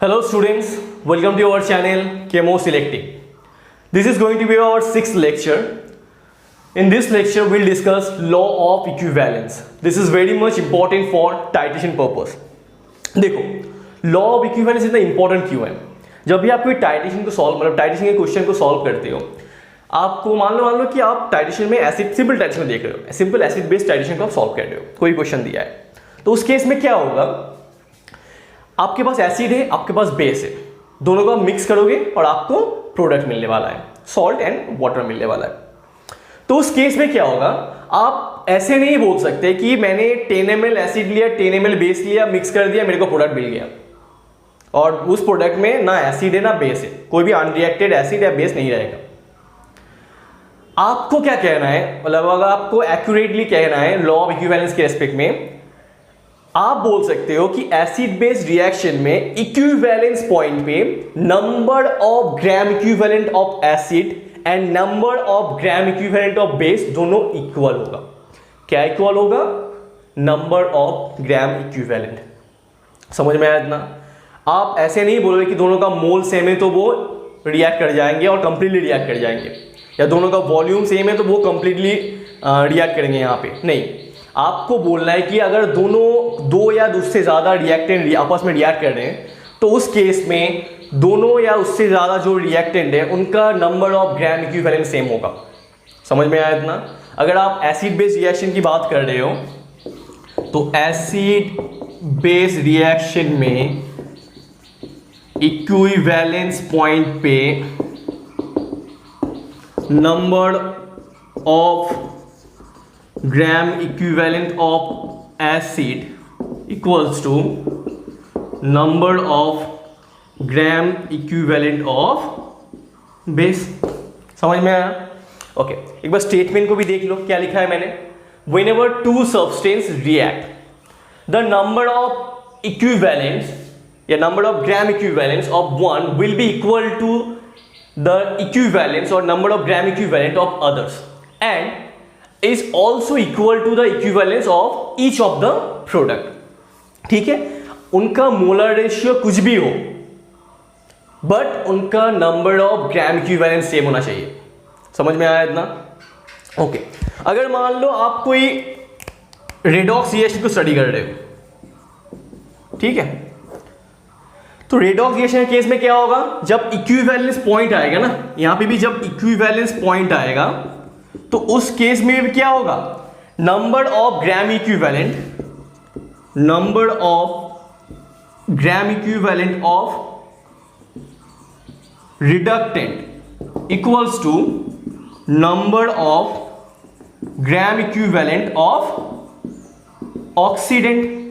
Hello students, welcome to our channel Chemo Selecting. This is going to be our sixth lecture. In this lecture we'll discuss law of equivalence. This is very much important for titration purpose. देखो, law of equivalence इतना important क्यों है? जब भी आप कोई titration को solve मतलब टाइटेशन के क्वेश्चन को सॉल्व करते हो, आपको मान लो कि आप टाइटेशन में एसिड सिंपल टाइटेशन में देख रहे हो, सिंपल एसिड बेस्ड टाइटेशन को आप सॉल्व कर रहे हो, कोई क्वेश्चन दिया है, तो उस केस में क्या होगा, आपके पास एसिड है, आपके पास बेस है, दोनों को आप मिक्स करोगे और आपको प्रोडक्ट मिलने वाला है, सॉल्ट एंड वाटर मिलने वाला है। तो उस केस में क्या होगा, आप ऐसे नहीं बोल सकते कि मैंने 10 ml एसिड लिया, 10 ml बेस लिया, मिक्स कर दिया, मेरे को प्रोडक्ट मिल गया और उस प्रोडक्ट में ना एसिड है ना बेस है, कोई भी अनरिएक्टेड एसिड या बेस नहीं रहेगा। आपको क्या कहना है, मतलब अगर आपको एक्यूरेटली कहना है लॉ ऑफ इक्विवेलेंस के रेस्पेक्ट में, आप बोल सकते हो कि एसिड बेस रिएक्शन में इक्विवेलेंस पॉइंट पे number of gram equivalent of acid and number of gram equivalent of base दोनों इक्वल होगा। क्या इक्वल होगा? Number of gram equivalent. समझ में आया इतना? आप ऐसे नहीं बोलोगे कि दोनों का मोल सेम है तो वो रिएक्ट कर जाएंगे और कंप्लीटली रिएक्ट कर जाएंगे, या दोनों का वॉल्यूम सेम है तो वो कंप्लीटली रिएक्ट करेंगे। यहाँ पे नहीं, आपको बोलना है कि अगर दोनों दो या उससे ज़्यादा रिएक्टेंट आपस में रिएक्ट कर रहे हैं तो उस केस में दोनों या उससे ज़्यादा जो रिएक्टेंट है उनका number of gram equivalent same होगा। समझ में आया इतना? अगर आप एसिड बेस रिएक्शन की बात कर रहे हो तो एसिड बेस रिएक्शन में इक्विवेलेंस पॉइंट पे number of gram equivalent of acid equals to number of gram equivalent of base. समझ में आया? ओके, एक बार स्टेटमेंट को भी देख लो, क्या लिखा है मैंने। Whenever two substance react the number of equivalents या number of gram equivalents of one will be equal to the equivalence or number of gram equivalent of others and is also equal to the equivalence of each of the product। ठीक है, उनका molar ratio कुछ भी हो but उनका number of gram equivalent same होना चाहिए। समझ में आया इतना? ओके, अगर मान लो आप कोई रेडॉक्स रिएक्शन को स्टडी कर रहे हो, ठीक है, तो रेडॉक्स रिएक्शन के केस में क्या होगा, जब इक्विवेलेंस पॉइंट आएगा ना, यहां पे भी जब इक्विवेलेंस पॉइंट आएगा तो उस केस में भी क्या होगा, number of gram equivalent of reductant equals to number of gram equivalent of oxidant.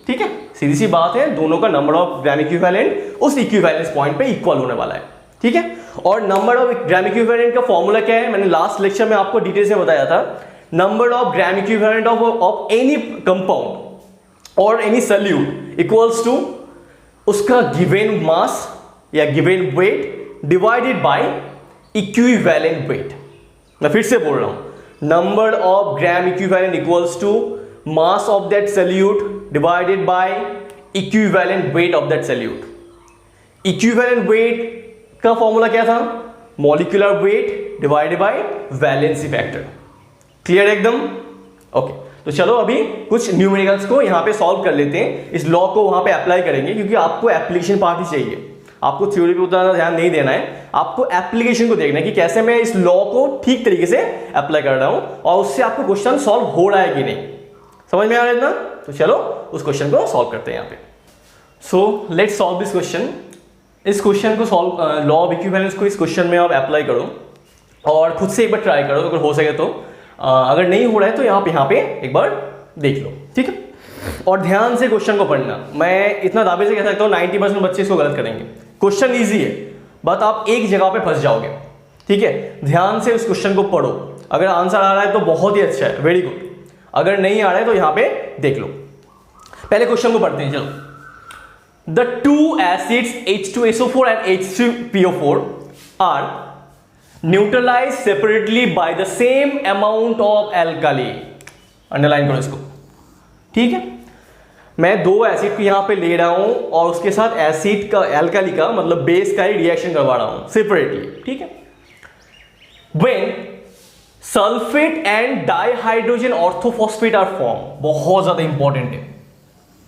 ठीक है, सीधी सी बात है, दोनों का नंबर ऑफ ग्राम इक्विवेलेंट उस इक्विवेलेंस पॉइंट पे इक्वल होने वाला है। ठीक है, और नंबर ऑफ ग्राम इक्विवेलेंट का फॉर्मूला क्या है, मैंने लास्ट लेक्चर में आपको डिटेल से बताया था। Number of gram equivalent of any compound और एनी सॉल्यूट इक्वल्स टू उसका गिवन मास या given weight divided by equivalent weight. मैं फिर से बोल रहा हूं, number of gram equivalent equals to mass of that solute divided by equivalent weight of that solute। equivalent weight का formula क्या था, molecular weight divided by valency factor। Clear एकदम? ओके, तो चलो अभी कुछ न्यूमेरिकल्स को यहां पे सॉल्व कर लेते हैं, इस लॉ को वहां पे अप्लाई करेंगे क्योंकि आपको एप्लीकेशन पार्ट ही चाहिए, आपको थ्योरी पे उतना ध्यान नहीं देना है, आपको एप्लीकेशन को देखना है कि कैसे मैं इस लॉ को ठीक तरीके से अप्लाई कर रहा हूं और उससे आपको क्वेश्चन सॉल्व हो रहा है कि नहीं। समझ में आ रहा है ना? तो चलो उस क्वेश्चन को सॉल्व करते हैं यहाँ पे। So let's solve this question. इस क्वेश्चन को सॉल्व, लॉ ऑफ इक्विवेलेंस को इस क्वेश्चन में आप अप्लाई करो और खुद से एक बार ट्राई करो अगर हो सके तो। अगर नहीं हो रहा है तो यहाँ पे एक बार देख लो, ठीक है, और ध्यान से क्वेश्चन को पढ़ना। मैं इतना दावे से कह सकता हूँ 90% बच्चे इसको गलत करेंगे। क्वेश्चन ईजी है बट आप एक जगह पे फंस जाओगे। ठीक है, ध्यान से उस क्वेश्चन को पढ़ो, अगर आंसर आ रहा है तो बहुत ही अच्छा है, वेरी गुड, अगर नहीं आ रहा है तो यहां पे देख लो। पहले क्वेश्चन को पढ़ते हैं, चलो। The two acids H2SO4 and H3PO4 are neutralise separately by the same amount of alkali. Underline करो इसको, ठीक है। मैं दो एसिड को यहां पे ले रहा हूं और उसके साथ एसिड का, एल्काली का मतलब बेस का ही रिएक्शन करवा रहा हूं सेपरेटली, ठीक है। When sulphate and dihydrogen orthophosphate are form, बहुत ज्यादा इंपॉर्टेंट है,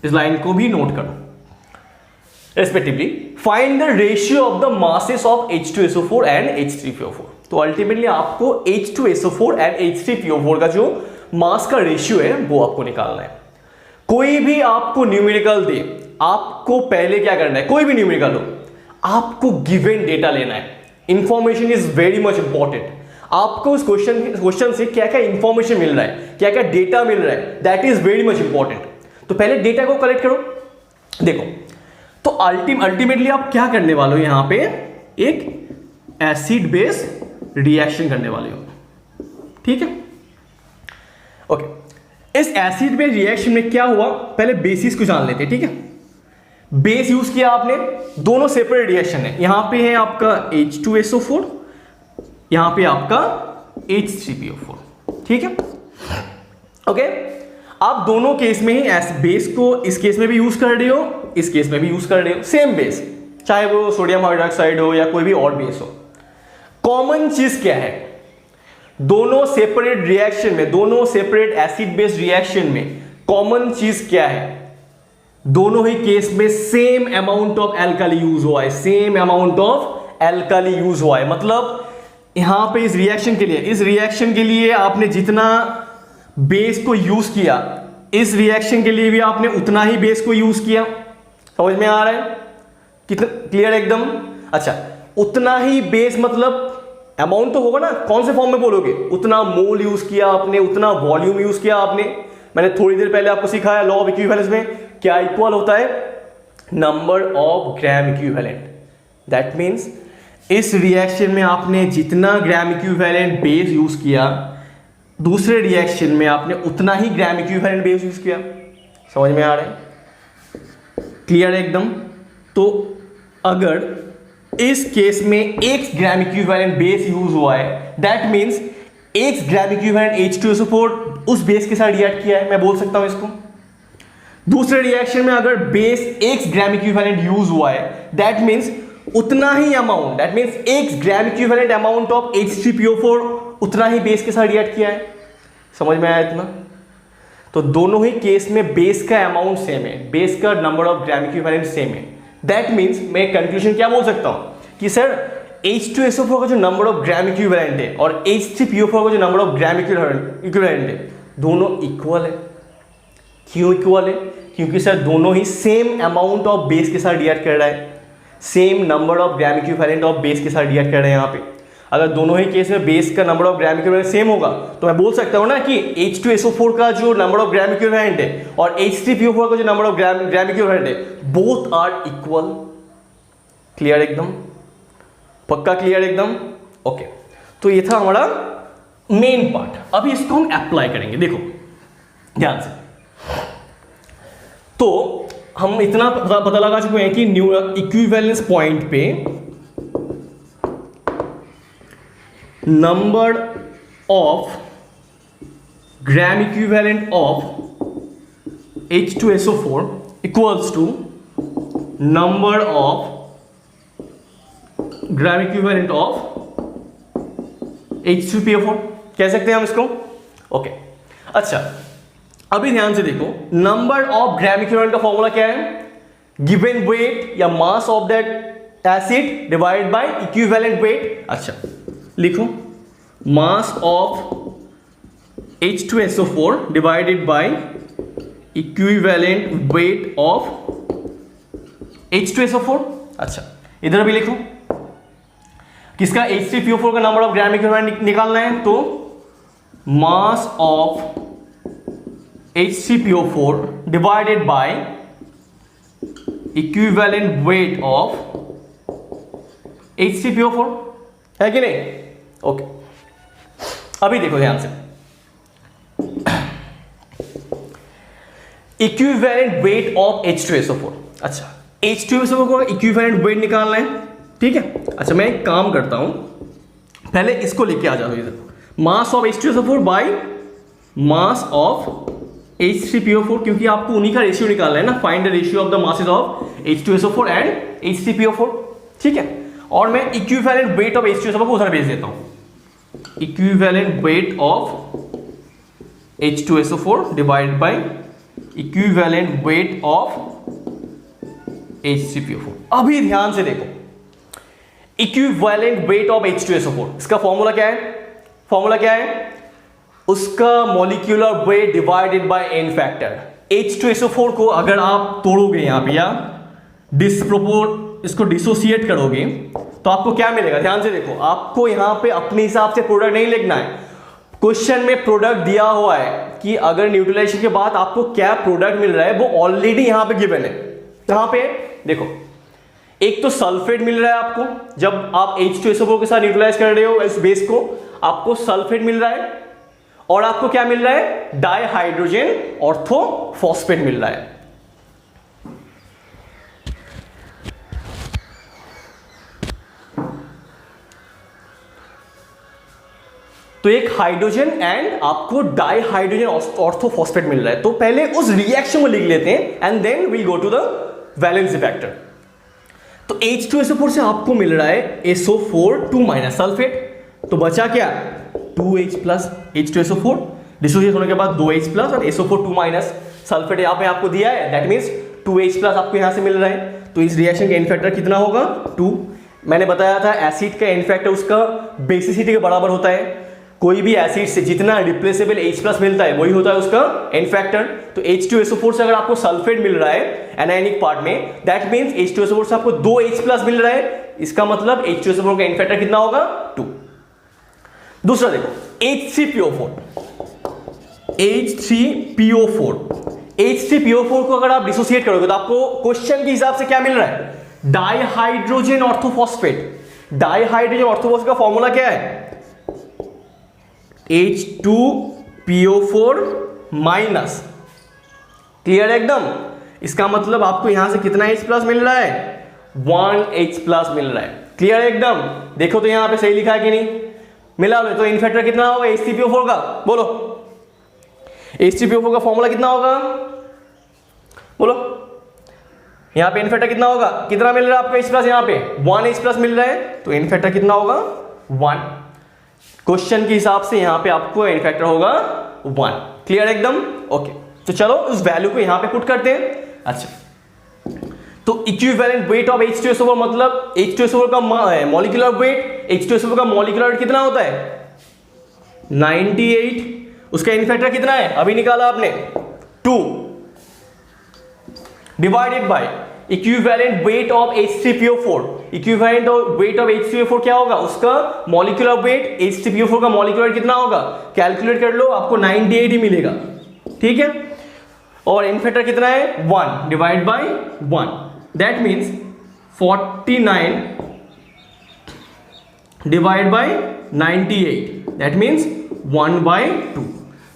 इस लाइन को भी नोट करो। Respectively find the ratio of the masses of H2SO4 and H3PO4। तो अल्टीमेटली आपको H2SO4 एंड H3PO4 का जो मास का रेशियो है वो आपको निकालना है। कोई भी आपको न्यूमेरिकल दे, आपको पहले क्या करना है, कोई भी न्यूमेरिकल हो, आपको गिवन डेटा लेना है। Information is very much important. आपको उस क्वेश्चन से क्या क्या इंफॉर्मेशन मिल रहा है, क्या क्या डेटा मिल रहा है, that is very much important. तो पहले डेटा को कलेक्ट करो। देखो तो अल्टीमेटली आप क्या करने वाले हो, यहां पे एक एसिड बेस रिएक्शन करने वाले हो, ठीक है। ओके, इस एसिड बेस रिएक्शन में क्या हुआ, पहले बेसिस को जान लेते हैं, ठीक है। बेस यूज किया आपने, दोनों सेपरेट रिएक्शन है। यहां पे है आपका H2SO4, यहां पे आपका H3PO4, ठीक है। ओके, आप दोनों केस में ही बेस को इस केस में भी यूज कर रहे हो, इस केस में भी यूज कर रहे हो, सेम बेस, चाहे वो सोडियम हाइड्रोक्साइड हो या कोई भी और बेस हो। कॉमन चीज क्या है, दोनों सेपरेट रिएक्शन में, दोनों सेपरेट एसिड बेस रिएक्शन में कॉमन चीज क्या है, दोनों ही केस में same amount of alkali use हुआ है, same amount of alkali use हुआ है। मतलब यहां पे इस रिएक्शन के लिए आपने जितना बेस को यूज किया, इस रिएक्शन के लिए भी आपने उतना ही बेस को यूज किया। समझ में आ रहा है, कितना क्लियर एकदम। अच्छा, उतना ही बेस मतलब अमाउंट तो होगा ना, कौन से फॉर्म में बोलोगे, उतना मोल यूज किया आपने, उतना वॉल्यूम यूज किया आपने। मैंने थोड़ी देर पहले आपको सिखाया लॉ ऑफ इक्विवेलेंस में क्या इक्वल होता है, number of gram equivalent. That means इस रिएक्शन में आपने जितना ग्राम इक्विवेलेंट बेस यूज किया, दूसरे रिएक्शन में आपने उतना ही ग्राम इक्विवेलेंट बेस यूज किया। समझ में आ रहा है, क्लियर एकदम। तो अगर इस केस में x gram equivalent base use हुआ है, that means x gram equivalent H2SO4 उस बेस के साथ रिएक्ट किया है, मैं बोल सकता हूं इसको। दूसरे रिएक्शन में अगर base x gram equivalent use हुआ है, दैट मींस उतना ही amount, that means x gram equivalent amount of H3PO4 उतना ही बेस के साथ रिएक्ट किया है। समझ में आया इतना। तो दोनों ही केस में बेस का अमाउंट सेम है, बेस का number of gram equivalent same है। दैट मीन्स मैं कंक्लूजन क्या बोल सकता हूं कि सर H2SO4 का जो नंबर ऑफ ग्राम इक्विवेलेंट है और H3PO4 का जो नंबर ऑफ ग्राम इक्विवेलेंट है, दोनों इक्वल है। क्यों इक्वल है, क्योंकि सर दोनों ही सेम अमाउंट ऑफ बेस के साथ रिएक्ट कर रहा है, same number of gram equivalent of base के साथ रिएक्ट कर रहे हैं। यहां पे अगर दोनों ही केस में बेस का number of gram equivalent same होगा तो मैं बोल सकता हूं ना कि H2SO4 का जो नंबर ऑफ ग्राम इक्विवेलेंट है और H3PO4 का जो नंबर ऑफ ग्राम इक्विवेलेंट है, बोथ आर इक्वल। क्लियर एकदम, पक्का क्लियर एकदम। ओके, तो ये था हमारा मेन पार्ट। अभी इसको हम अप्लाई करेंगे, देखो ध्यान से। तो हम इतना पता लगा चुके हैं कि इक्विवेलेंस पॉइंट पे number of gram equivalent of H2SO4 equals to number of gram equivalent of H3PO4 कह सकते हैं हम इसको। ओके, अच्छा अभी ध्यान से देखो, नंबर ऑफ ग्राम इक्विवेलेंट का फॉर्मूला क्या है, गिवन वेट या mass of that acid divided by equivalent wait. अच्छा लिखो, mass of H2SO4 divided by equivalent weight of H2SO4। अच्छा इधर भी लिखो, किसका, H3PO4 का नंबर ऑफ ग्राम इक्विवेलेंट निकालना है, तो mass of H3PO4 divided by equivalent weight of H3PO4, है कि नहीं। ओके, अभी देखो ध्यान से, इक्विवेलेंट वेट ऑफ H2SO4। अच्छा, H2SO4 को इक्विवेलेंट वेट निकालना है, ठीक है। अच्छा मैं एक काम करता हूं, पहले इसको लेके आ जाओ इधर, mass of H2SO4 by mass of H3PO4, क्योंकि आपको उन्हीं का रेशियो निकालना है ना, find the ratio of the masses of H2SO4 and H3PO4, ठीक है। और मैं इक्विवेलेंट वेट ऑफ H2SO4 को उधर भेज देता हूं, equivalent weight of H2SO4 divide by equivalent weight of H3PO4। अभी ध्यान से देखो, इक्विवेलेंट वेट ऑफ H2SO4, इसका फॉर्मूला क्या है? फॉर्मूला क्या है उसका? Molecular weight divided bye n factor. H2SO4 को अगर आप तोड़ोगे यहां पे या इसको डिसोसिएट करोगे तो आपको क्या मिलेगा? ध्यान से देखो, आपको यहां पे अपने हिसाब से प्रोडक्ट नहीं लिखना है। क्वेश्चन में प्रोडक्ट दिया हुआ है कि अगर न्यूट्रलाइजेशन के बाद आपको क्या प्रोडक्ट मिल रहा है, वो ऑलरेडी यहां पे गिवन है। यहां पे देखो, एक तो सल्फेट मिल रहा है आपको, जब आप H2SO4 के साथ न्यूट्रलाइज कर रहे हो इस बेस को, आपको सल्फेट मिल रहा है, और आपको क्या मिल रहा है? डाइहाइड्रोजन ऑर्थोफॉस्फेट मिल रहा है। तो एक हाइड्रोजन एंड आपको डाइहाइड्रोजन ऑर्थोफॉस्फेट मिल रहा है। तो पहले उस रिएक्शन को लिख लेते हैं and then we'll go to the valency factor. तो H2SO4 से आपको मिल रहा है SO4 2- सल्फेट, तो बचा क्या? 2H प्लस H2SO4, डिसोसिएट होने के बाद 2H प्लस और SO4 2- सल्फेट यहाँ पे आपको दिया है, दैट मीन्स 2H प्लस आपको यहाँ से मिल रहा है। तो इस रिएक्शन का एन फैक्टर कितना होगा? 2। मैंने बताया था एसिड का एन फैक्टर उसका बेसिसिटी के बराबर होता है। कोई भी एसिड से जितना रिप्लेसेबल H प्लस मिलता है वही होता है उसका एन फैक्टर। तो H2SO4 से अगर आपको सल्फेट मिल रहा है एनायनिक पार्ट में, दैट मीन्स H2SO4 से आपको 2H प्लस मिल रहा है, इसका मतलब H2SO4 का एन फैक्टर कितना होगा? 2। दूसरा देखो, H3PO4, H3PO4 को अगर आप डिसोसिएट करोगे तो आपको क्वेश्चन के हिसाब से क्या मिल रहा है? Dihydrogen orthophosphate. डाइहाइड्रोजन ऑर्थोफॉस्फेट का फॉर्मूला क्या है? H2PO4 minus. क्लियर है एकदम? इसका मतलब आपको यहां से कितना H प्लस मिल रहा है? 1H प्लस मिल रहा है। क्लियर है एकदम? देखो तो यहां पे सही लिखा है कि नहीं? मिला लो। तो इनफैक्टर कितना होगा H3PO4 का? बोलो, H3PO4 का फॉर्मूला कितना होगा? बोलो, यहां पे इनफैक्टर कितना होगा? कितना मिल रहा है आपको H प्लस? यहां पे 1H प्लस मिल रहा है, तो इनफैक्टर कितना होगा? 1। क्वेश्चन के हिसाब से यहां पे आपको एन फैक्टर होगा 1। क्लियर एकदम? ओके, तो चलो उस वैल्यू को यहां पे पुट करते हैं। अच्छा, तो इक्विवेलेंट वेट ऑफ H2SO4 मतलब H2SO4 का मॉलिक्यूलर वेट, H2SO4 का मॉलिक्यूलर वेट कितना होता है? 98। उसका एन फैक्टर कितना है? अभी निकाला आपने 2, divided by equivalent weight of H3PO4। Equivalent weight of H3PO4 क्या होगा? उसका मॉलिक्यूलर वेट, H3PO4 का मॉलिक्यूलर वेट कितना होगा? कैलकुलेट कर लो, आपको 98 ही मिलेगा। ठीक है, और एन फैक्टर कितना है? 1 divide by 1, that means 49 divide by 98, that means 1/2।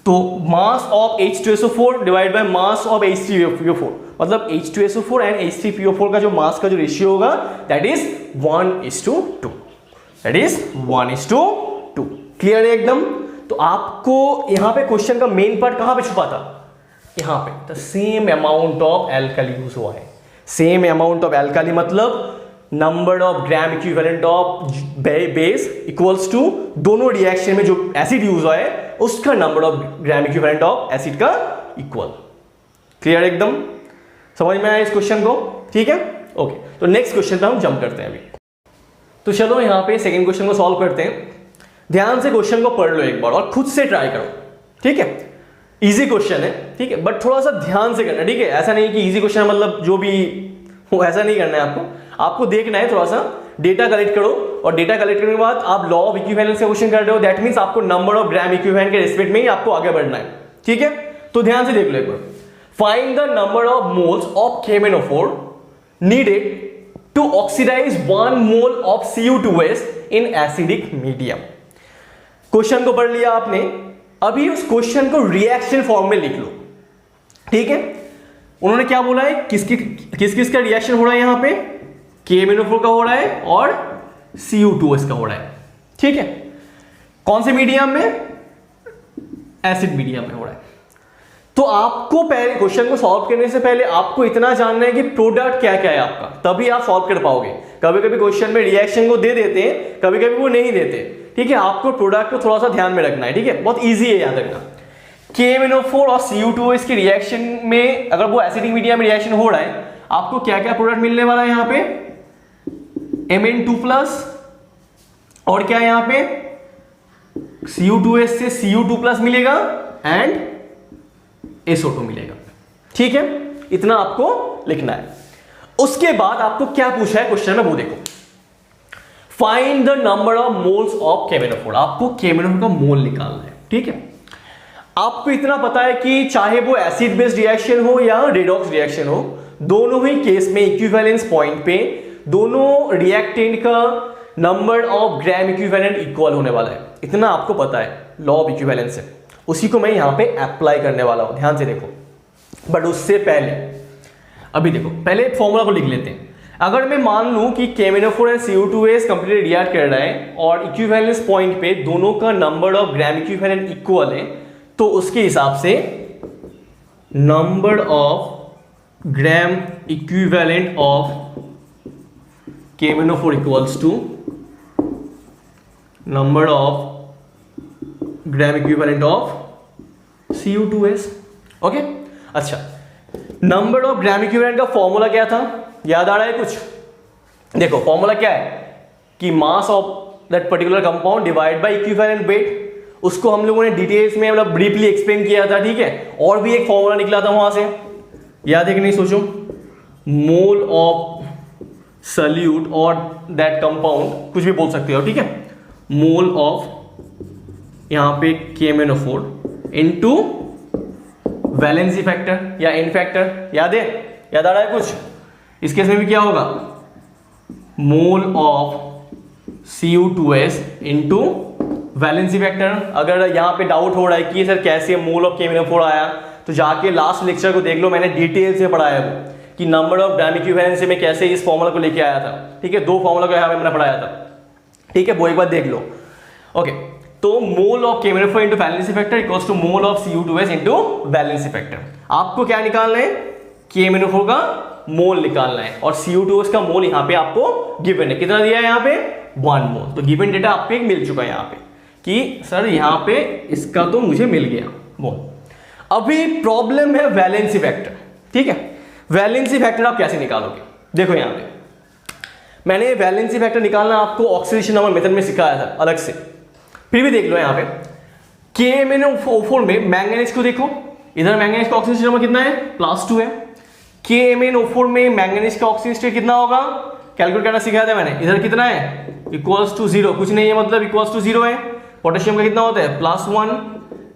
तो mass of H2SO4 divide by mass of H3PO4, मतलब H2SO4 एंड H3PO4 का जो मास का जो रेशियो होगा that is 1:2, that is 1:2। Clear है एकदम? तो आपको यहां पे क्वेश्चन का मेन पार्ट कहां पे छुपा था? यहां पे the same amount of alkali use हुआ है। सेम अमाउंट ऑफ एल्काली मतलब number of gram equivalent of base equals to दोनों रिएक्शन में जो एसिड यूज हुआ है उसका number of gram equivalent of acid का इक्वल। क्लियर एकदम? समझ में आया इस क्वेश्चन को? ठीक है, ओके। तो नेक्स्ट क्वेश्चन पे हम जंप करते हैं अभी। तो चलो यहां पे सेकंड क्वेश्चन को सॉल्व करते हैं। ध्यान से क्वेश्चन को पढ़ लो एक बार और खुद से ट्राई करो। ठीक है, इजी क्वेश्चन है, ठीक है, बट थोड़ा सा ध्यान से करना। ठीक है, ऐसा नहीं कि इजी क्वेश्चन मतलब जो भी वो ऐसा नहीं करना है। आपको देखना है, थोड़ा सा डेटा कलेक्ट करो, और डेटा कलेक्ट करने के बाद आप लॉ ऑफ इक्विवेलेंस का क्वेश्चन कर रहे हो, दैट मींस आपको नंबर ऑफ ग्राम इक्विवेलेंट के रिस्पेक्ट में ही आपको आगे बढ़ना है। ठीक है, तो ध्यान से देख लो एक बार। Find the number of moles of KMnO4 needed to oxidise 1 mole of CU2S in acidic medium. Question को पढ़ लिया आपने, अभी उस क्वेश्चन को रिएक्शन फॉर्म में लिख लो। ठीक है, उन्होंने क्या बोला है, किस किस का रिएक्शन हो रहा है? यहां पे KMnO4 का हो रहा है और CU2S का हो रहा है। ठीक है, कौन से मीडियम में? एसिड मीडियम में हो रहा है। तो आपको पहले क्वेश्चन को सॉल्व करने से पहले आपको इतना जानना है कि प्रोडक्ट क्या क्या है आपका, तभी आप सॉल्व कर पाओगे। कभी कभी क्वेश्चन में रिएक्शन को दे देते हैं, कभी कभी वो नहीं देते, ठीक है। आपको प्रोडक्ट को थोड़ा सा ध्यान में रखना है, ठीक है, बहुत ईजी है याद रखना। KMnO4 और Cu2S के रिएक्शन में अगर वो एसिडिक मीडियम में रिएक्शन हो रहा है, आपको क्या क्या प्रोडक्ट मिलने वाला है यहाँ पे, Mn2+ और क्या है यहाँ पे Cu2S से Cu2+ मिलेगा एंड SO2 मिलेगा, ठीक है। इतना आपको लिखना है। उसके बाद आपको क्या पूछा है क्वेश्चन में वो देखो, find the number of moles of KMnO4। आपको KMnO4 का मोल निकालना है, ठीक है। आपको इतना पता है कि चाहे वो एसिड बेस्ड रिएक्शन हो या रेडॉक्स रिएक्शन हो, दोनों ही केस में इक्विवेलेंस पॉइंट पे दोनों रिएक्टेंट का number of gram equivalent equal होने वाला है। इतना आपको पता है, लॉ ऑफ इक्विवेलेंस से। उसी को मैं यहां पे अप्लाई करने वाला हूं, ध्यान से देखो। बट उससे पहले अभी देखो, पहले फॉर्मूला को लिख लेते हैं। अगर मैं मान लूं कि KMnO4 and Cu2S completely react कर रहा है और इक्विवेलेंस पॉइंट पे दोनों का number of gram equivalent equal है, तो उसके हिसाब से number of gram equivalent of KMnO4 equals to number of gram equivalent of Cu2S। Okay, अच्छा, नंबर ऑफ ग्राम इक्विवेलेंट का फॉर्मूला क्या था, याद आ रहा है कुछ? देखो फॉर्मूला क्या है कि mass of that particular compound divide by equivalent wait. उसको हम लोगों ने डिटेल्स में मतलब ब्रीफली एक्सप्लेन किया था, ठीक है। और भी एक फॉर्मूला निकला था वहां से, याद है कि नहीं सोचो, मोल ऑफ सल्यूट और दैट कंपाउंड, कुछ भी बोल सकते हो, ठीक है। मोल ऑफ यहां पे KMnO4 इनटू वैलेंसी फैक्टर या इन फैक्टर, याद है, याद आ रहा है कुछ? इस केस में भी क्या होगा, मोल of Cu2S into valency factor. अगर यहां पे डाउट हो रहा है कि सर कैसे मोल ऑफ KMnO4 आया, तो जाके लास्ट लेक्चर को देख लो, मैंने डिटेल से पढ़ाया वो कि नंबर ऑफ ग्राम इक्विवेलेंस में कैसे इस फॉर्मूला को लेके आया था, ठीक है। 2 फॉर्मूला को यहां पे मैंने पढ़ाया था, ठीक है, वो एक बार देख लो। ओके, तो mole of KMnO4 into valency factor equals to mole of Cu2S into valency factor. आपको क्या निकालना है, KMnO4 का मोल निकालना है, और Cu2S का मोल यहां पे आपको गिवन है, कितना दिया है यहां पे 1 मोल। तो गिवन डेटा आपको एक मिल चुका है यहां पे कि सर यहां पे इसका तो मुझे मिल गया मोल। अभी प्रॉब्लम है वैलेंसी फैक्टर, ठीक है। वैलेंसी फैक्टर आप कैसे निकालोगे, देखो यहां पे मैंने वैलेंसी फैक्टर निकालना आपको ऑक्सीडेशन नंबर मेथड में सिखाया था अलग से, फिर भी देख लो। यहां पे KMnO4 में मैंगनीज को देखो, इधर मैंगनीज का ऑक्सीडेशन नंबर कितना है, +2 है। KMnO4 में मैंगनीज का ऑक्सीजन स्टेट कितना होगा, कैलकुलेट करना सिखाया था मैंने। इधर कितना है, =0, कुछ नहीं है, मतलब =0 है। पोटेशियम का कितना होता है, +1।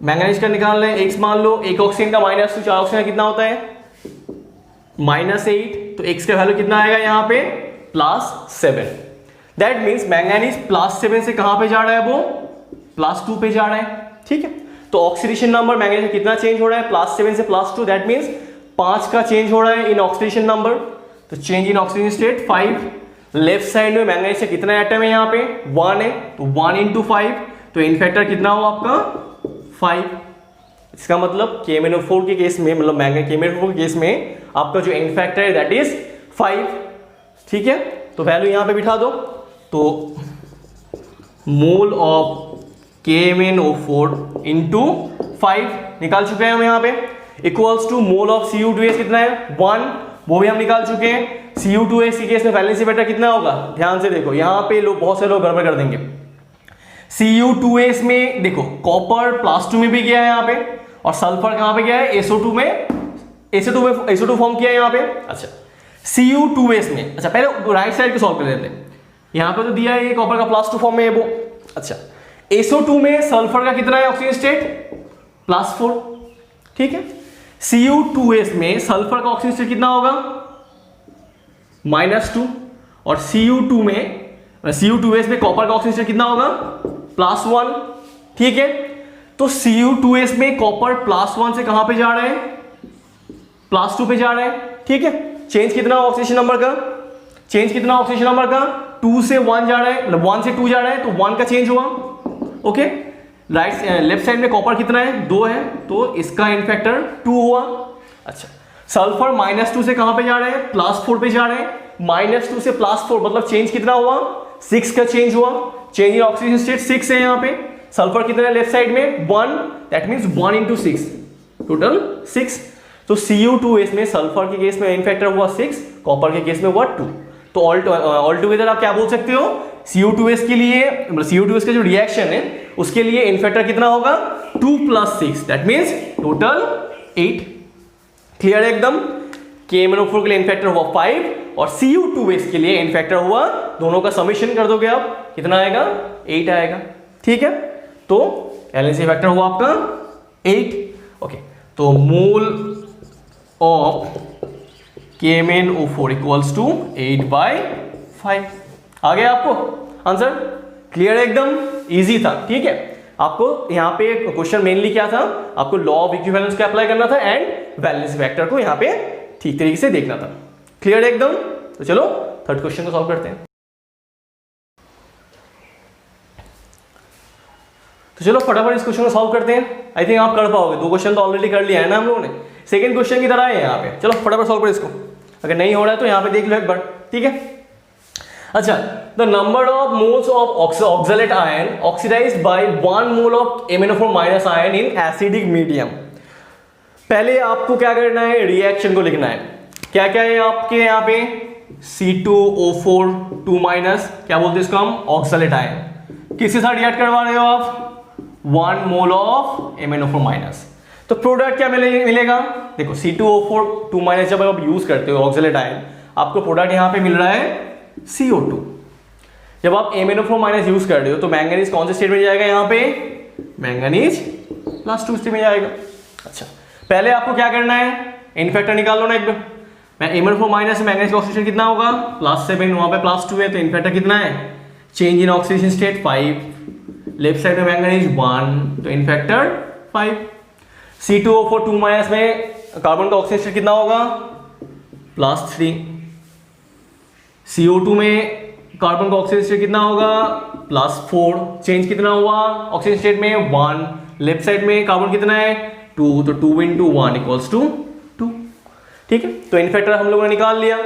मैंगनीज का निकाल लें, x मान लो, एक ऑक्सीजन का -2, 4 ऑक्सीजन कितना होता है -8, तो x का वैल्यू कितना आएगा यहाँ पे +7। दैट मीन्स मैंगनीज +7 से कहां पे जा रहा है, वो +2 पे जा रहा है, ठीक है। तो ऑक्सीडेशन नंबर मैंगनीज का कितना चेंज हो रहा है, +7 से +2, दैट मीन्स 5 का चेंज हो रहा है इन ऑक्सीडेशन नंबर। तो change in oxygen state 5। Left side में मैंगनीज से कितना एटम है यहाँ पे, 1 है, तो 1 × 5, तो इन फैक्टर कितना हो आपका 5। इसका मतलब KMnO4 के केस में, मतलब KMnO4 के केस में आपका जो इन फैक्टर है दैट इज 5, ठीक है। तो वैल्यू यहां पे बिठा दो, तो मोल ऑफ KMnO4 इंटू 5 निकाल चुके हैं हम यहाँ पे, equals to mole of Cu2S कितना है 1, वो भी हम निकाल चुके हैं। Cu2S के केस में वैलेंसी फैक्टर कितना होगा, ध्यान से देखो, यहाँ पे लोग बहुत से लोग गड़बड़ कर देंगे। Cu2S में देखो कॉपर +2 में भी गया है यहाँ पे, और सल्फर कहाँ पे गया है, SO2 में, SO2 फॉर्म किया है यहाँ पे। अच्छा, Cu2S में, अच्छा पहले राइट साइड को सॉल्व कर लेते हैं। यहाँ पे तो दिया है ये कॉपर का +2 फॉर्म में है वो। अच्छा, SO2 में सल्फर का कितना है ऑक्सीजन स्टेट, +4, ठीक है। Cu2S में सल्फर का ऑक्सीजन स्टेट कितना होगा, -2, और Cu2S में कॉपर का ऑक्सीजन स्टेट कितना होगा, +1, ठीक है। तो Cu2S में कॉपर +1 से कहां पे जा रहा है, +2 पे जा रहा है, ठीक है। चेंज कितना ऑक्सीडेशन नंबर का, चेंज कितना ऑक्सीडेशन नंबर का, 2 से 1 जा रहा है, मतलब 1 से 2 जा रहा है, तो 1 का चेंज हुआ, ओके। राइट लेफ्ट साइड में कॉपर कितना है, 2 है, तो इसका इन फैक्टर 2 हुआ। अच्छा, सल्फर -2 से कहां पे जा रहे हैं, +4 पे जा रहे हैं। -2 से +4 मतलब चेंज कितना हुआ, 6 का चेंज हुआ। चेंज इन ऑक्सीजन स्टेट 6 है यहाँ पे। सल्फर कितना है लेफ्ट साइड में, 1, दैट मींस 1 × 6, टोटल 6। तो Cu2s में सल्फर के केस में इन फैक्टर हुआ 6, कॉपर के केस में हुआ 2। तो ऑल टुगेदर आप क्या बोल सकते हो, Cu2s के लिए मतलब Cu2s का जो रिएक्शन है उसके लिए इन फैक्टर कितना होगा, 2 + 6, दैट मींस टोटल 8। क्लियर है एकदम। KMnO4 के लिए इन फैक्टर हुआ 5 और Cu2s के लिए इन फैक्टर हुआ, दोनों का समेशन कर दोगे आप, कितना आएगा, 8 आएगा। ठीक है, तो वैलेंसी फैक्टर हुआ आपका 8। ओके, तो mole of KMnO4 equals to 8/5। आ गया आपको आंसर, क्लियर है एकदम, इजी था। ठीक है, आपको यहाँ पे क्वेश्चन मेनली क्या था, आपको लॉ ऑफ इक्विवेलेंस को अप्लाई करना था एंड वैलेंसी फैक्टर को यहाँ पे ठीक तरीके से देखना था। क्लियर है एकदम। तो चलो थर्ड क्वेश्चन को सॉल्व करते हैं। तो चलो फटाफट इस क्वेश्चन को सॉल्व करते हैं। आई थिंक आप कर पाओगे, 2 क्वेश्चन तो ऑलरेडी कर लिया है ना हम लोगों ने, सेकंड क्वेश्चन की तरह है यहाँ पे। चलो फटाफट सॉल्व करो इसको, अगर नहीं हो रहा है तो यहाँ पे देख लो एक बार। ठीक है, अच्छा, the number of moles of oxalate ion oxidised by 1 mole of MnO4- ion in acidic medium. पहले आपको क्या करना है, रिएक्शन को लिखना है। क्या क्या है आपके यहाँ पे, C2O4 2-, क्या बोलते हैं इसको हम, ऑक्सलेट आयन। किसके साथ रिएक्ट करवा रहे हो आप, 1 मोल ऑफ MnO4-। तो प्रोडक्ट क्या मिलेगा, देखो C2O4 2- जब आप यूज करते हो ऑक्सलेट आयन, आपको प्रोडक्ट यहाँ पे मिल रहा है CO2। जब आप MnO4- यूज कर रहे हो तो मैंगनीज कौन से स्टेट में जाएगा, यहाँ पे मैंगनीज +2 स्टेट में जाएगा। अच्छा, पहले आपको क्या करना है, इन फैक्टर निकाल लो ना एक बार। MnO4- से मैंगनीज का ऑक्सीडेशन कितना होगा, +7, वहां पे +2 है, तो इन फैक्टर कितना है, change in oxidation state 5, left side में मैंगनीज 1, तो इन फैक्टर 5। C2O4 2- में कार्बन का ऑक्सीजन स्टेट कितना होगा, +3। CO2 में कार्बन का ऑक्सीजन स्टेट कितना होगा, +4, चेंज कितना हुआ ऑक्सीजन स्टेट में 1, लेफ्ट साइड में कार्बन कितना है 2, तो 2 × 1 = 2। ठीक है, तो इन फैक्टर हम लोगों ने निकाल लिया।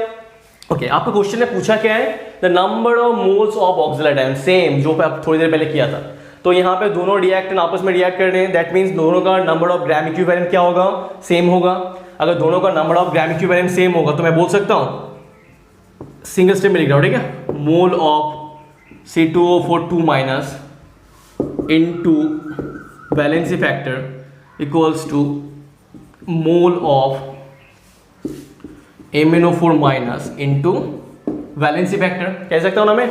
ओके, आपको क्वेश्चन ने पूछा क्या है, the number of moles of oxalate ion, same जो आप थोड़ी देर पहले किया था। तो यहाँ पे दोनों रिएक्टेंट आपस में रिएक्ट कर रहे हैं, दैट मींस दोनों का नंबर ऑफ ग्राम इक्विवेलेंट क्या होगा, सेम होगा। अगर दोनों का number of gram equivalent same होगा तो मैं बोल सकता हूँ, सिंगल स्टेप में लिख रहा हूँ, ठीक है, mole of C2O4 2- into valency factor equals to mole of MnO4- into valency factor, कह सकता हूं ना मैं।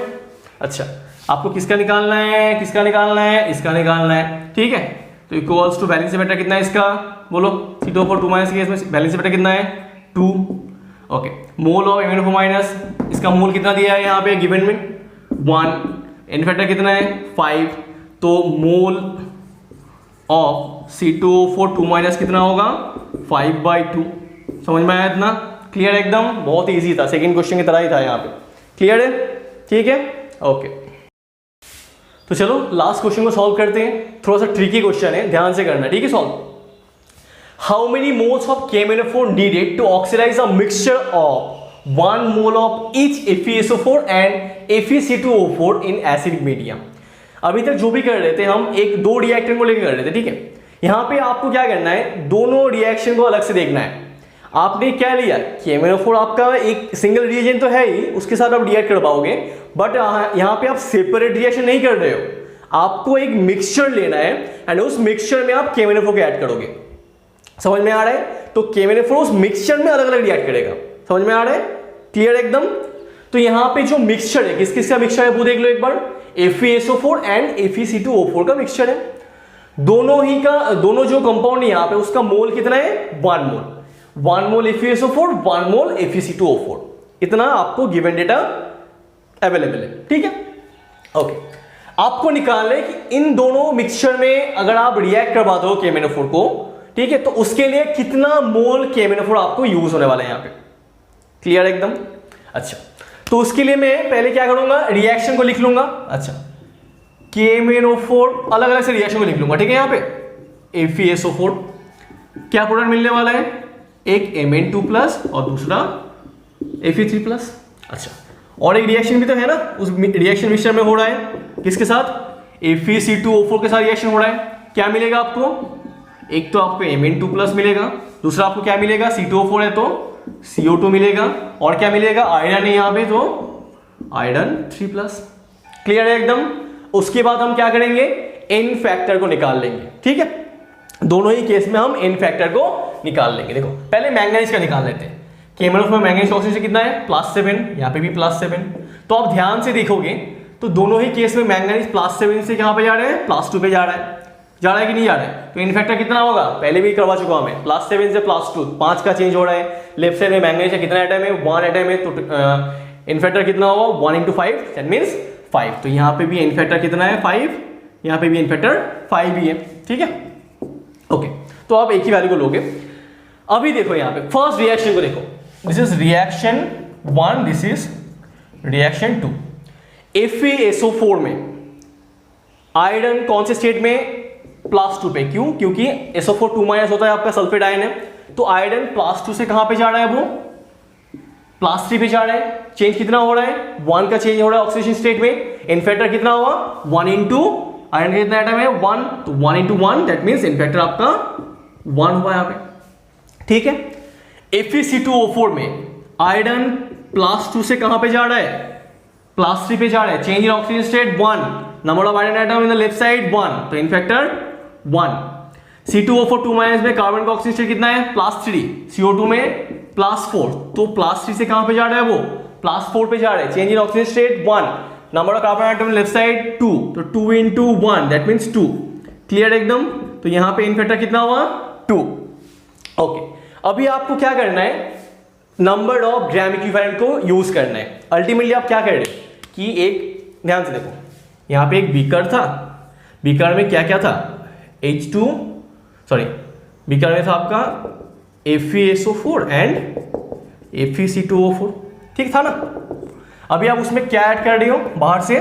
अच्छा, आपको किसका निकालना है, किसका निकालना है, इसका निकालना है। ठीक है, तो इक्वल्स टू वैलेंसी फैक्टर कितना है इसका, बोलो। C2O4 2- के केस में वैलेंसी फैक्टर कितना है, 2। ओके, मोल ऑफ MnO4- इसका मोल कितना दिया है यहाँ पे गिवन में, 1, इन फैक्टर कितना है 5, तो मोल ऑफ C2O4 2- कितना होगा, 5/2। समझ में आया इतना, क्लियर एकदम, बहुत इजी था, सेकंड क्वेश्चन की तरह ही था यहाँ पे। क्लियर है, ठीक है, ओके। तो चलो लास्ट क्वेश्चन को सॉल्व करते हैं, थोड़ा सा ट्रिकी क्वेश्चन है, ध्यान से करना, ठीक है। Solve, how many moles of KMnO4 needed to oxidise a mixture of 1 mole of each FeSO4 and FeC2O4 in acidic medium. अभी तक जो भी कर रहे थे हम, एक 2 रिएक्टेंट को लेकर कर रहे थे, ठीक है। यहां पे आपको क्या करना है, दोनों रिएक्शन को अलग से देखना है। आपने क्या लिया, KMnO4 आपका एक सिंगल रिएजेंट तो है ही, उसके साथ आप रिएक्ट कर पाओगे, बट यहां पे आप सेपरेट रिएक्शन नहीं कर रहे हो, आपको एक मिक्सचर लेना है एंड उस मिक्सचर में आप KMnO4 को ऐड करोगे। समझ में आ रहा है, तो KMnO4 उस मिक्सचर में अलग अलग रिएक्ट करेगा। समझ में आ रहा है, क्लियर एकदम। तो यहां पे जो मिक्सचर है, किस किस का मिक्सचर है वो देख लो एक बार, FeSO4 एंड FeC2O4 का मिक्सचर है। दोनों जो कंपाउंड है यहां पे, उसका मोल कितना है, 1 मोल। 1 मोल FeSO4, 1 मोल FeC2O4, इतना आपको गिवन डेटा अवेलेबल है, ठीक है। ओके, आपको निकालना है कि इन दोनों मिक्सचर में अगर आप रिएक्ट करवा दो KMnO4 को, ठीक है, तो उसके लिए कितना मोल KMnO4 आपको यूज होने वाला है यहां पे, क्लियर एकदम। अच्छा, तो उसके लिए मैं पहले क्या करूंगा, रिएक्शन को लिख लूंगा। अच्छा, KMnO4 अलग अलग से रिएक्शन को लिख लूंगा, ठीक है। यहाँ पे FeSO4 क्या प्रोडक्ट मिलने वाला है, एक Mn2 प्लस और दूसरा Fe3 प्लस। अच्छा, और एक रिएक्शन भी तो है ना, उस रिएक्शन मिक्सचर में हो रहा है, किसके साथ, FeC2O4 के साथ रिएक्शन हो रहा है। क्या मिलेगा आपको, एक तो आपको Mn2 प्लस मिलेगा, दूसरा आपको क्या मिलेगा, C2O4 है तो CO2 मिलेगा, और क्या मिलेगा, आयरन है यहाँ पे तो आयरन 3 प्लस। क्लियर है एकदम। उसके बाद हम क्या करेंगे, एन फैक्टर को निकाल लेंगे, ठीक है। दोनों ही केस में हम एन फैक्टर को निकाल लेंगे। देखो पहले मैंगनीज का निकाल लेते हैं। KMnO4 में मैंगनीज का ऑक्सीजन कितना है, +7, यहाँ पे भी +7। तो आप ध्यान से देखोगे तो दोनों ही केस में मैंगनीज +7 से कहाँ पे जा रहे हैं, +2 पे जा रहा है कि नहीं जा रहा है। तो एन फैक्टर कितना होगा, पहले भी करवा चुका हूं मैं, +7 से +2, 5 का चेंज हो रहा है। लेफ्ट साइड में मैंगनीज का कितना एटम है, 1 एटम है, तो एन फैक्टर कितना होगा, 1 × 5, दैट मींस 5। तो यहाँ पे भी एन फैक्टर कितना है, 5, यहाँ पे भी एन फैक्टर 5 ही है, ठीक है। ओके, तो आप एक ही वैल्यू को लोगे। अभी देखो यहाँ पे फर्स्ट रिएक्शन को देखो, this is reaction 1, this is reaction 2। FeSO4 में आयरन कौन से स्टेट में, +2 पे। क्यों, क्योंकि SO4 2- होता है आपका, सल्फेट आयन है। तो आयरन +2 से कहां पे जा रहा है, वो +3 पे जा रहा है। चेंज कितना हो रहा है, 1 का चेंज हो रहा है ऑक्सीडेशन स्टेट में। इन फैक्टर कितना हुआ, 1 × आयरन का कितना एटम है, 1, तो 1 × 1, दैट मींस इन फैक्टर आपका 1 हुआ यहाँ पे, ठीक है। FeC2O4 में आयरन +2 से कहां पे जा रहा है, +3 पे जा रहा है। Change in oxygen state 1, number of iron atom in the left side 1, तो इन फैक्टर 1। C2O4 2- में कार्बन का ऑक्सीजन स्टेट कितना है, +3, CO2 में +4, तो +3 से कहां पे जा रहा है, वो +4 पे जा रहा है। Change in oxygen state 1, number of carbon atom left side 2, तो 2 × 1, दैट मींस 2। क्लियर एकदम। तो यहां पे इन फैक्टर कितना हुआ, 2। ओके, अभी आपको क्या करना है, नंबर ऑफ ग्राम इक्विवेलेंट को यूज करना है। अल्टीमेटली आप क्या कर रहे हो कि एक, ध्यान से देखो, यहां पे एक बीकर था, बीकर में क्या क्या था, बीकर में था आपका FeSO4 एंड FeC2O4, ठीक था ना। अभी आप उसमें क्या ऐड कर रहे हो, बाहर से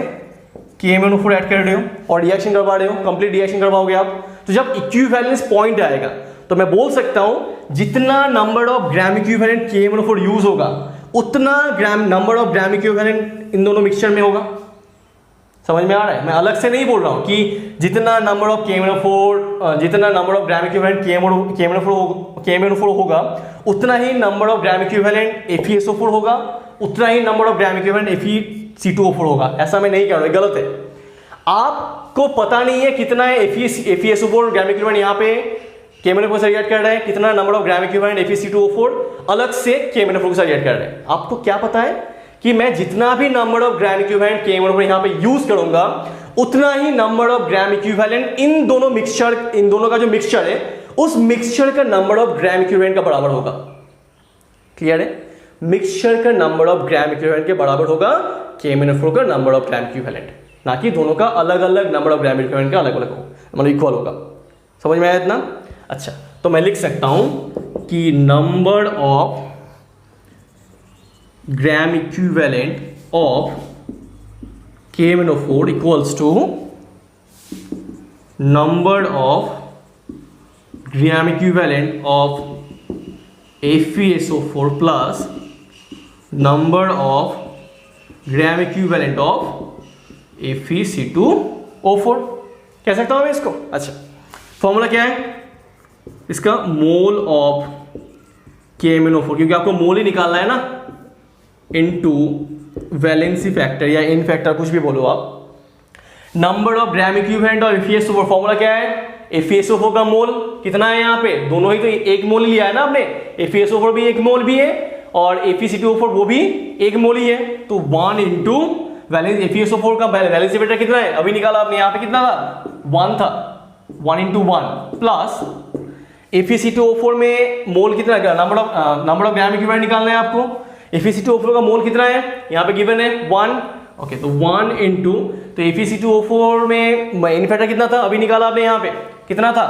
KMnO4 ऐड कर रहे हो और रिएक्शन करवा रहे हो, कंप्लीट रिएक्शन करवाओगे आप। तो जब इक्विवेलेंस पॉइंट आएगा तो मैं बोल सकता हूं जितना number of gram equivalent KMnO4 use होगा, उतना नंबर ऑफ ग्राम इक्विवेलेंट इन दोनों मिक्सचर में होगा। समझ में आ रहा है, मैं अलग से नहीं बोल रहा हूं कि जितना नंबर ऑफ KMnO4, जितना number of gram equivalent KMnO4 होगा, उतना ही number of gram equivalent FeSO4 होगा, उतना ही number of gram equivalent FeC2O4 होगा। ऐसा मैं नहीं कह रहा हूं, गलत है। आपको पता नहीं है कितना है FeSO4 ग्राम इक्विवेलेंट यहाँ पे KMnO4 से रिएक्ट कर रहा है, कितना number of gram equivalent FeC2O4 अलग से KMnO4 के साथ रिएक्ट कर रहा है। आपको क्या पता है कि मैं जितना भी number of gram equivalent KMnO4 यहाँ पे यूज करूंगा, उतना ही नंबर ऑफ ग्राम इक्विवेलेंट इन दोनों मिक्सचर, इन दोनों का जो मिक्सचर है, उस मिक्सचर का नंबर ऑफ ग्राम इक्विवेलेंट का बराबर होगा। क्लियर है, मिक्सचर का नंबर ऑफ ग्राम इक्विवेलेंट के बराबर होगा KMnO4 का नंबर ऑफ ग्राम इक्विवेलेंट, ना कि दोनों का अलग अलग नंबर ऑफ ग्राम इक्विवेलेंट का अलग अलग होगा, मतलब इक्वल होगा। समझ में आया इतना। अच्छा, तो मैं लिख सकता हूं कि number of gram equivalent of KMnO4 equals to number of gram equivalent of FeSO4 plus number of gram equivalent of FeC2O4। कह सकता हूं मैं इसको। अच्छा, फॉर्मूला क्या है इसका, मोल ऑफ KMnO4, क्योंकि आपको मोल ही निकालना है ना, इनटू वैलेंसी फैक्टर या इन फैक्टर, कुछ भी बोलो आप। नंबर ऑफ ग्राम इक्विवेलेंट और FeSO4, फॉर्मूला क्या है, FeSO4 का मोल कितना है, यहाँ पे दोनों ही तो 1 मोल लिया है ना आपने, FeSO4 भी 1 मोल भी है और FeC2O4 वो भी 1 मोल ही है। तो 1 × वैलेंस FeSO4 का वैलेंसी फैक्टर कितना है, अभी निकाला आपने, यहाँ पे कितना था, 1 था, 1 × 1 प्लस FeC2O4 में मोल कितना है, नंबर ऑफ ग्राम इक्विवेलेंट निकालना है आपको। FeC2O4 का मोल कितना है, यहाँ पे गिवन है 1। ओके, तो 1 × तो FeC2O4 में इन फैक्टर कितना था, अभी निकाला आपने, यहाँ पे कितना था,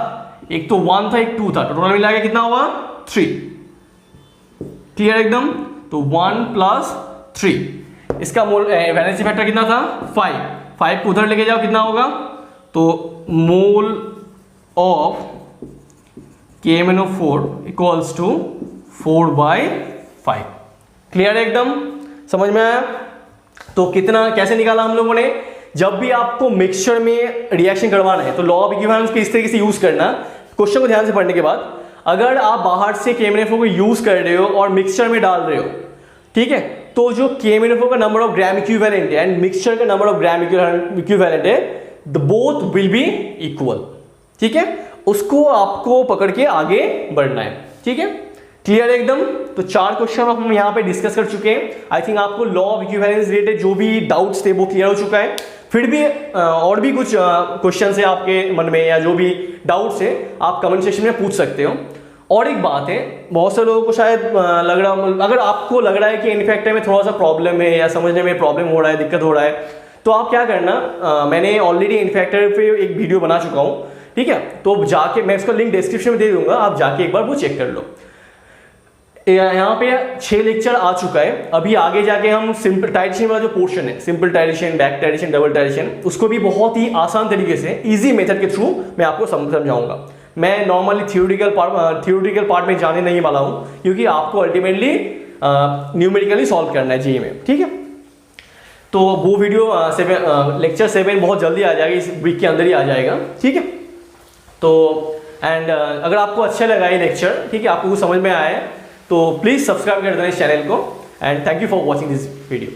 एक तो 1 था, एक 2 था, टोटल मिला के कितना हुआ, 3। क्लियर एकदम। तो 1 + 3, इसका मोल वैलेंसी फैक्टर कितना था, 5। 5 को उधर लेके जाओ कितना होगा, तो mole of KMnO4 equals to 4/5। Clear है एकदम, समझ में आया। तो कितना कैसे निकाला हम लोगों ने, जब भी आपको मिक्सचर में रिएक्शन करवाना है तो लॉ ऑफ इक्विवेलेंस को इस तरीके से यूज करना। क्वेश्चन को ध्यान से पढ़ने के बाद, अगर आप बाहर से KMnO4 को यूज कर रहे हो और मिक्सचर में डाल रहे हो, ठीक है, तो जो KMnO4 का नंबर ऑफ ग्राम इक्विवेलेंट है एंड मिक्सचर का नंबर ऑफ ग्राम इक्विवेलेंट है, the both will be equal. ठीक है, उसको आपको पकड़ के आगे बढ़ना है। ठीक है, क्लियर है एकदम। तो 4 क्वेश्चन हम यहाँ पे डिस्कस कर चुके हैं। आई थिंक आपको लॉ ऑफ इक्विवेलेंस रिलेटेड जो भी डाउट्स थे वो क्लियर हो चुका है। फिर भी और भी कुछ क्वेश्चन है आपके मन में या जो भी डाउट्स है आप कमेंट सेक्शन में पूछ सकते हो। और एक बात है, बहुत से लोगों को शायद लग रहा, अगर आपको लग रहा है कि इनफैक्टर में थोड़ा सा प्रॉब्लम है या समझने में प्रॉब्लम हो रहा है, दिक्कत हो रहा है, तो आप क्या करना, मैंने ऑलरेडी इनफैक्टर पे एक वीडियो बना चुका हूँ। ठीक है, तो जाके मैं इसका लिंक डिस्क्रिप्शन में दे दूंगा, आप जाके एक बार वो चेक कर लो। यहाँ पे 6 लेक्चर आ चुका है। अभी आगे जाके हम सिंपल टाइट्रेशन वाला जो पोर्शन है, simple titration, back titration, double titration, उसको भी बहुत ही आसान तरीके से इजी मेथड के थ्रू मैं आपको समझाऊंगा। मैं नॉर्मली थियोरेटिकल पार्ट में जाने नहीं वाला हूँ, क्योंकि आपको अल्टीमेटली न्यूमेरिकली सॉल्व करना है जेईई में। ठीक है, तो वो वीडियो लेक्चर 7 बहुत जल्दी आ जाएगा, इस वीक के अंदर ही आ जाएगा। ठीक है, तो एंड अगर आपको अच्छा लगा ये लेक्चर, ठीक है, आपको कुछ समझ में आया है, तो प्लीज़ सब्सक्राइब कर देना इस चैनल को। And thank you for watching this video.